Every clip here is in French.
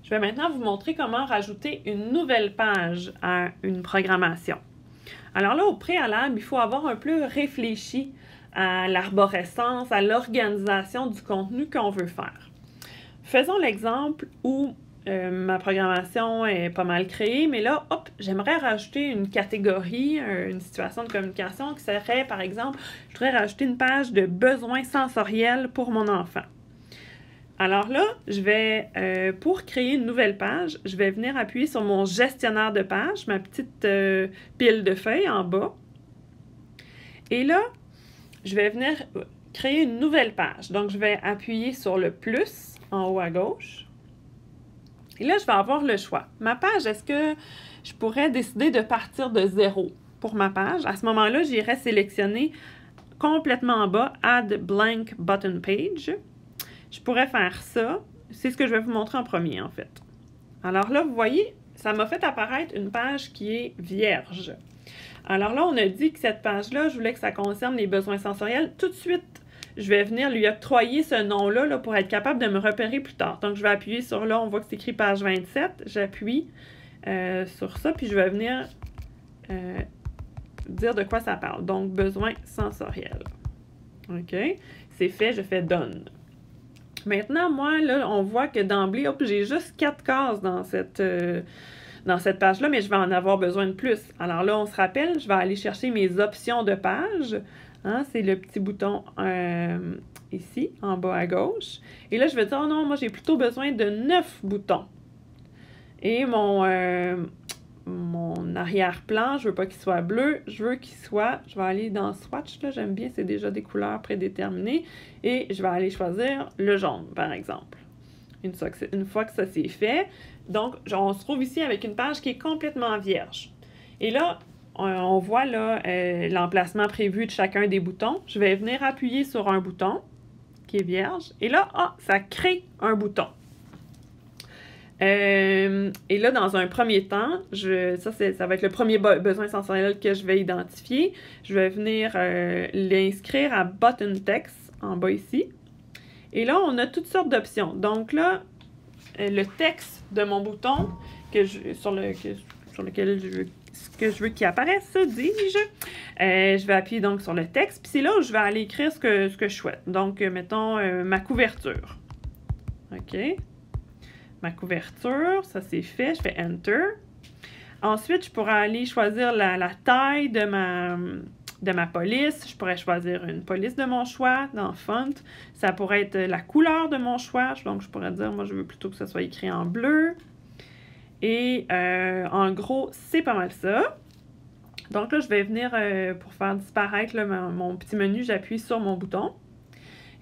Je vais maintenant vous montrer comment rajouter une nouvelle page à une programmation. Alors là, au préalable, il faut avoir un peu réfléchi à l'arborescence, à l'organisation du contenu qu'on veut faire. Faisons l'exemple où ma programmation est pas mal créée, mais là, hop, j'aimerais rajouter une catégorie, une situation de communication qui serait, par exemple, je voudrais rajouter une page de besoins sensoriels pour mon enfant. Alors là, je vais, pour créer une nouvelle page, je vais venir appuyer sur mon gestionnaire de page, ma petite pile de feuilles en bas. Et là, je vais venir créer une nouvelle page. Donc, je vais appuyer sur le plus en haut à gauche. Et là, je vais avoir le choix. Ma page, est-ce que je pourrais décider de partir de 0 pour ma page? À ce moment-là, j'irai sélectionner complètement en bas « Add blank button page ». Je pourrais faire ça. C'est ce que je vais vous montrer en premier, en fait. Alors là, vous voyez, ça m'a fait apparaître une page qui est vierge. Alors là, on a dit que cette page-là, je voulais que ça concerne les besoins sensoriels. Tout de suite, je vais venir lui octroyer ce nom-là là, pour être capable de me repérer plus tard. Donc, je vais appuyer sur là, on voit que c'est écrit page 27. J'appuie sur ça, puis je vais venir dire de quoi ça parle. Donc, besoins sensoriels. OK? C'est fait, je fais « Done ». Maintenant, moi, là, on voit que d'emblée, j'ai juste 4 cases dans cette page-là, mais je vais en avoir besoin de plus. Alors là, on se rappelle, je vais aller chercher mes options de page. Hein, c'est le petit bouton ici, en bas à gauche. Et là, je vais dire, oh non, moi, j'ai plutôt besoin de 9 boutons. Et mon arrière-plan, je veux pas qu'il soit bleu, je veux qu'il soit, je vais aller dans Swatch, là, j'aime bien, c'est déjà des couleurs prédéterminées, et je vais aller choisir le jaune, par exemple. Une fois que ça c'est fait, donc, on se trouve ici avec une page qui est complètement vierge. Et là, on voit là l'emplacement prévu de chacun des boutons. Je vais venir appuyer sur un bouton qui est vierge, et là, ça crée un bouton. Et là, dans un premier temps, ça va être le premier besoin sensoriel que je vais identifier. Je vais venir l'inscrire à Button Text, en bas ici. Et là, on a toutes sortes d'options. Donc là, le texte de mon bouton sur lequel je veux qu'il apparaisse, dis-je. Je vais appuyer donc sur le texte. Puis c'est là où je vais aller écrire ce que je souhaite. Donc, mettons ma couverture. OK. Ma couverture, ça c'est fait, je fais Enter. Ensuite, je pourrais aller choisir la taille de ma police. Je pourrais choisir une police de mon choix dans Font. Ça pourrait être la couleur de mon choix. Donc, je pourrais dire, moi, je veux plutôt que ça soit écrit en bleu. Et en gros, c'est pas mal ça. Donc là, je vais venir, pour faire disparaître là, mon petit menu, j'appuie sur mon bouton.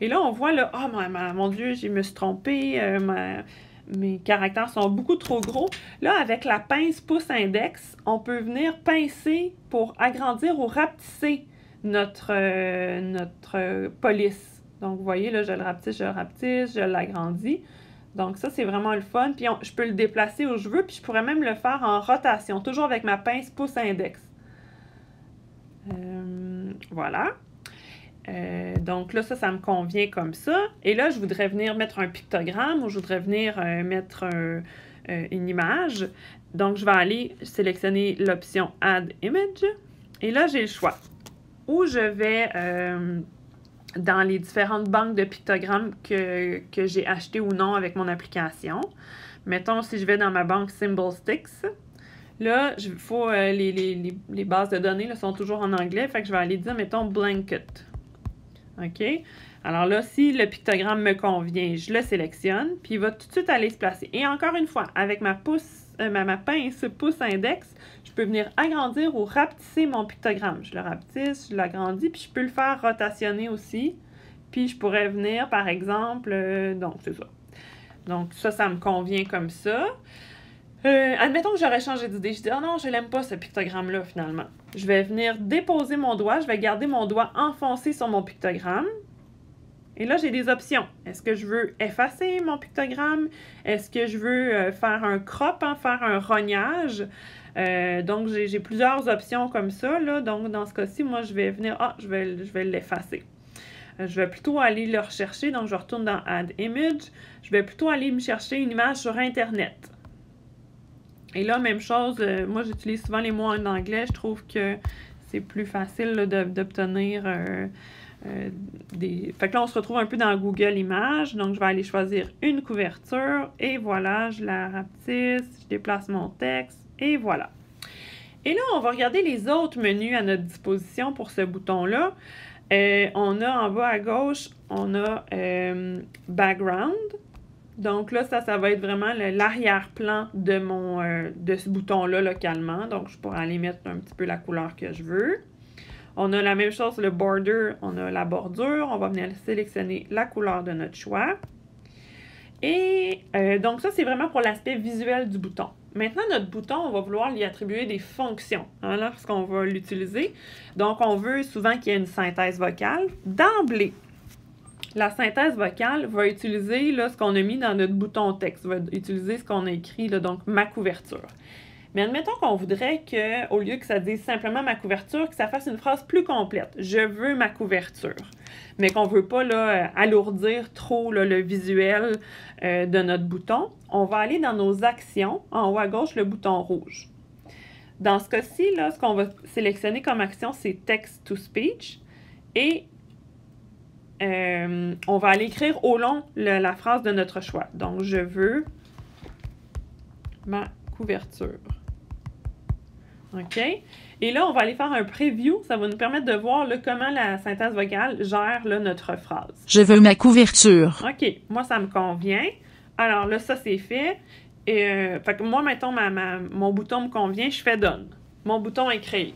Et là, on voit, là, oh mon Dieu, je me suis trompée, mes caractères sont beaucoup trop gros. Là, avec la pince pouce-index, on peut venir pincer pour agrandir ou rapetisser notre police. Donc, vous voyez, là, je le rapetisse, je l'agrandis. Donc, ça, c'est vraiment le fun. Puis, je peux le déplacer où je veux, puis je pourrais même le faire en rotation, toujours avec ma pince pouce-index. Voilà. Donc là, ça me convient comme ça. Et là, je voudrais venir mettre un pictogramme ou je voudrais venir mettre une image. Donc, je vais aller sélectionner l'option Add Image. Et là, j'ai le choix. Ou je vais dans les différentes banques de pictogrammes que j'ai achetées ou non avec mon application. Mettons, si je vais dans ma banque Symbolsticks, là, les bases de données là, sont toujours en anglais. Fait que je vais aller dire, mettons, Blanket. OK? Alors là, si le pictogramme me convient, je le sélectionne, puis il va tout de suite aller se placer. Et encore une fois, avec ma pince pouce-index, je peux venir agrandir ou rapetisser mon pictogramme. Je le rapetisse, je l'agrandis, puis je peux le faire rotationner aussi. Puis je pourrais venir, par exemple, donc c'est ça. Donc ça me convient comme ça. Admettons que j'aurais changé d'idée. Je dis, oh non, je l'aime pas ce pictogramme-là, finalement. Je vais venir déposer mon doigt. Je vais garder mon doigt enfoncé sur mon pictogramme. Et là, j'ai des options. Est-ce que je veux effacer mon pictogramme? Est-ce que je veux faire un crop, hein, faire un rognage? Donc, j'ai plusieurs options comme ça, là. Donc, dans ce cas-ci, moi, je vais venir... je vais l'effacer. je vais plutôt aller le rechercher. Donc, je retourne dans Add Image. Je vais plutôt aller me chercher une image sur Internet. Et là, même chose, moi, j'utilise souvent les mots en anglais. Je trouve que c'est plus facile d'obtenir des... Fait que là, on se retrouve un peu dans Google Images. Donc, je vais aller choisir une couverture. Et voilà, je la rapetisse, je déplace mon texte. Et voilà. Et là, on va regarder les autres menus à notre disposition pour ce bouton-là. On a en bas à gauche, on a Background. Donc là, ça va être vraiment l'arrière-plan de ce bouton-là localement. Donc, je pourrais aller mettre un petit peu la couleur que je veux. On a la même chose, le border, on a la bordure. On va venir sélectionner la couleur de notre choix. Et donc ça, c'est vraiment pour l'aspect visuel du bouton. Maintenant, notre bouton, on va vouloir lui attribuer des fonctions lorsqu'on va l'utiliser. Donc, on veut souvent qu'il y ait une synthèse vocale. D'emblée, la synthèse vocale va utiliser là, ce qu'on a mis dans notre bouton texte, va utiliser ce qu'on a écrit, là, donc ma couverture. Mais admettons qu'on voudrait qu'au lieu que ça dise simplement ma couverture, que ça fasse une phrase plus complète. Je veux ma couverture. Mais qu'on ne veut pas là, alourdir trop là, le visuel de notre bouton. On va aller dans nos actions, en haut à gauche, le bouton rouge. Dans ce cas-ci, ce qu'on va sélectionner comme action, c'est Text to Speech. Et on va aller écrire au long la phrase de notre choix. Donc, je veux ma couverture. OK? Et là, on va aller faire un preview. Ça va nous permettre de voir là, comment la synthèse vocale gère là, notre phrase. Je veux ma couverture. OK. Moi, ça me convient. Alors là, ça, c'est fait. Fait que moi, mettons, mon bouton me convient, je fais Done. Mon bouton est créé.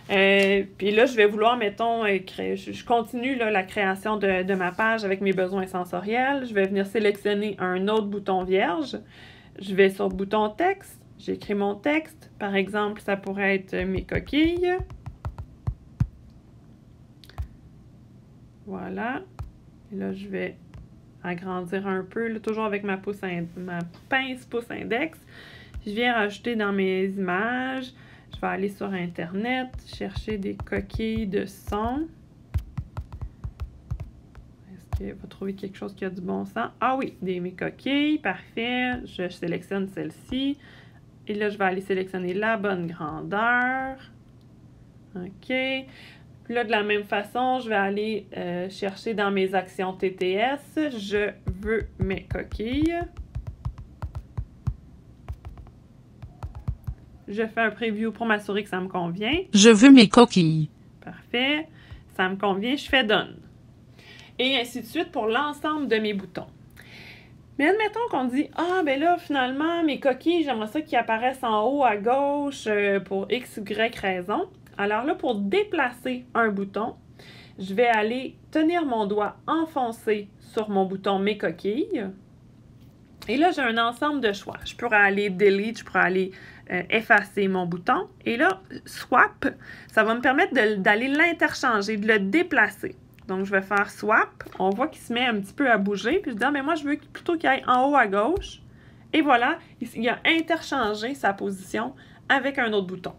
Puis là, je vais vouloir, mettons, je continue là, la création de ma page avec mes besoins sensoriels. Je vais venir sélectionner un autre bouton vierge. Je vais sur bouton texte. J'écris mon texte. Par exemple, ça pourrait être mes coquilles. Voilà. Et là, je vais agrandir un peu, là, toujours avec ma pince pouce index. Je viens rajouter dans mes images. Je vais aller sur Internet, chercher des coquilles de son. Est-ce qu'il va trouver quelque chose qui a du bon sens? Ah oui, mes coquilles, parfait. Je sélectionne celle-ci. Et là, je vais aller sélectionner la bonne grandeur. OK. Puis là, de la même façon, je vais aller chercher dans mes actions TTS. Je veux mes coquilles. Je fais un preview pour m'assurer que ça me convient. Je veux mes coquilles. Parfait. Ça me convient, je fais Done. Et ainsi de suite pour l'ensemble de mes boutons. Mais admettons qu'on dit « Ah, ben là, finalement, mes coquilles, j'aimerais ça qu'ils apparaissent en haut à gauche pour X, Y raison. » Alors là, pour déplacer un bouton, je vais aller tenir mon doigt enfoncé sur mon bouton « Mes coquilles ». Et là, j'ai un ensemble de choix. Je pourrais aller « Delete », je pourrais aller effacer mon bouton. Et là, « Swap », ça va me permettre d'aller l'interchanger, de le déplacer. Donc, je vais faire swap. On voit qu'il se met un petit peu à bouger. Puis je dis, ah, mais moi, je veux plutôt qu'il aille en haut à gauche. Et voilà, il a interchangé sa position avec un autre bouton.